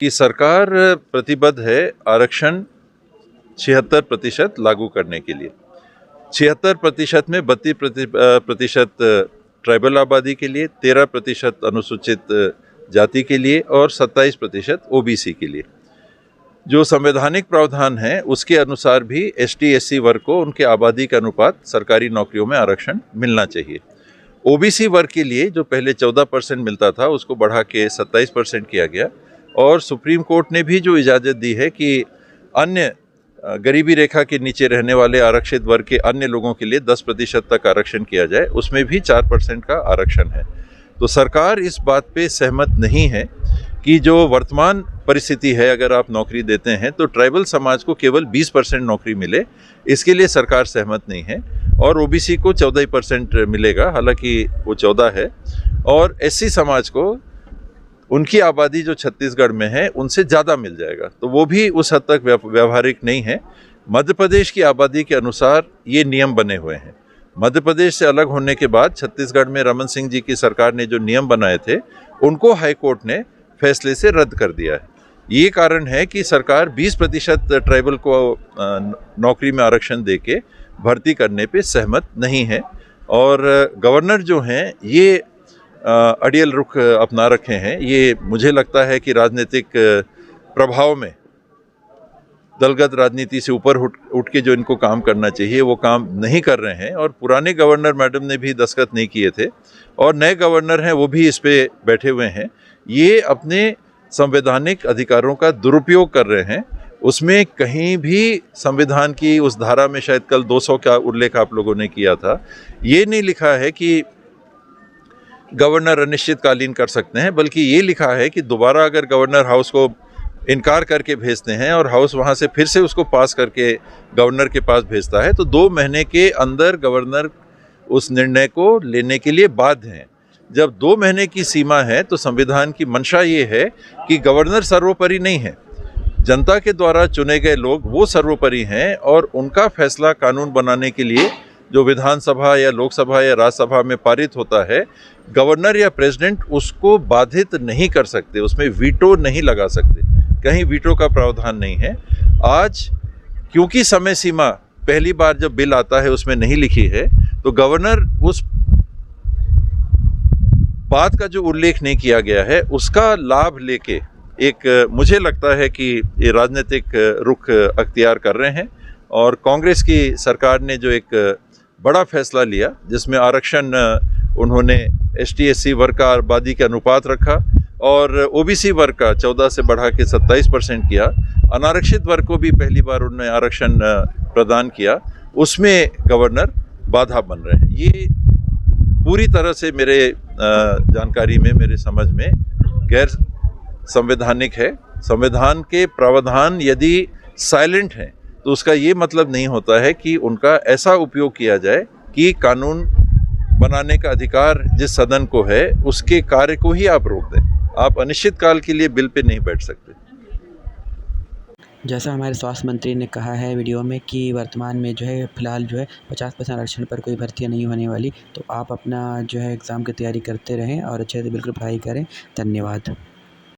कि सरकार प्रतिबद्ध है आरक्षण 76% लागू करने के लिए। 76% में 32% ट्राइबल आबादी के लिए, 13% अनुसूचित जाति के लिए और 27% ओबीसी के लिए। जो संवैधानिक प्रावधान है उसके अनुसार भी एसटी एससी वर्ग को उनके आबादी के अनुपात सरकारी नौकरियों में आरक्षण मिलना चाहिए। ओबीसी वर्ग के लिए जो पहले 14% मिलता था उसको बढ़ा के 27% किया गया और सुप्रीम कोर्ट ने भी जो इजाज़त दी है कि अन्य गरीबी रेखा के नीचे रहने वाले आरक्षित वर्ग के अन्य लोगों के लिए 10% तक आरक्षण किया जाए, उसमें भी 4% का आरक्षण है। तो सरकार इस बात पे सहमत नहीं है कि जो वर्तमान परिस्थिति है, अगर आप नौकरी देते हैं तो ट्राइबल समाज को केवल 20% नौकरी मिले, इसके लिए सरकार सहमत नहीं है। और ओबीसी को 14% मिलेगा, हालांकि वो 14 है, और एससी समाज को उनकी आबादी जो छत्तीसगढ़ में है उनसे ज़्यादा मिल जाएगा, तो वो भी उस हद तक व्यवहारिक नहीं है। मध्य प्रदेश की आबादी के अनुसार ये नियम बने हुए हैं। मध्य प्रदेश से अलग होने के बाद छत्तीसगढ़ में रमन सिंह जी की सरकार ने जो नियम बनाए थे उनको हाई कोर्ट ने फैसले से रद्द कर दिया है। ये कारण है कि सरकार 20% ट्राइबल को नौकरी में आरक्षण देके भर्ती करने पे सहमत नहीं है। और गवर्नर जो हैं ये अड़ियल रुख अपना रखे हैं। ये मुझे लगता है कि राजनीतिक प्रभाव में दलगत राजनीति से ऊपर उठ के जो इनको काम करना चाहिए वो काम नहीं कर रहे हैं। और पुराने गवर्नर मैडम ने भी दस्तखत नहीं किए थे और नए गवर्नर हैं वो भी इस पे बैठे हुए हैं। ये अपने संवैधानिक अधिकारों का दुरुपयोग कर रहे हैं। उसमें कहीं भी संविधान की उस धारा में, शायद कल 200 का उल्लेख आप लोगों ने किया था, ये नहीं लिखा है कि गवर्नर अनिश्चितकालीन कर सकते हैं, बल्कि ये लिखा है कि दोबारा अगर गवर्नर हाउस को इनकार करके भेजते हैं और हाउस वहाँ से फिर से उसको पास करके गवर्नर के पास भेजता है तो 2 महीने के अंदर गवर्नर उस निर्णय को लेने के लिए बाध्य हैं। जब 2 महीने की सीमा है तो संविधान की मंशा ये है कि गवर्नर सर्वोपरि नहीं है, जनता के द्वारा चुने गए लोग वो सर्वोपरि हैं और उनका फैसला कानून बनाने के लिए जो विधानसभा या लोकसभा या राज्यसभा में पारित होता है, गवर्नर या प्रेसिडेंट उसको बाधित नहीं कर सकते, उसमें वीटो नहीं लगा सकते। कहीं वीटो का प्रावधान नहीं है। आज क्योंकि समय सीमा पहली बार जब बिल आता है उसमें नहीं लिखी है, तो गवर्नर उस बात का जो उल्लेख नहीं किया गया है उसका लाभ लेके एक मुझे लगता है कि ये राजनीतिक रुख अख्तियार कर रहे हैं। और कांग्रेस की सरकार ने जो एक बड़ा फैसला लिया जिसमें आरक्षण उन्होंने एसटी एससी वर्ग का आबादी के अनुपात रखा और ओबीसी वर्ग का 14 से बढ़ा के 27% किया, अनारक्षित वर्ग को भी पहली बार उन्होंने आरक्षण प्रदान किया, उसमें गवर्नर बाधा बन रहे हैं। ये पूरी तरह से मेरे जानकारी में, मेरे समझ में गैर संवैधानिक है। संविधान के प्रावधान यदि साइलेंट हैं तो उसका ये मतलब नहीं होता है कि उनका ऐसा उपयोग किया जाए कि कानून बनाने का अधिकार जिस सदन को है उसके कार्य को ही आप रोक दें। आप अनिश्चित काल के लिए बिल पे नहीं बैठ सकते। जैसा हमारे स्वास्थ्य मंत्री ने कहा है वीडियो में कि वर्तमान में जो है फ़िलहाल जो है 50% आरक्षण पर कोई भर्तियाँ नहीं होने वाली, तो आप अपना जो है एग्ज़ाम की तैयारी करते रहें और अच्छे से बिल्कुल पढ़ाई करें। धन्यवाद।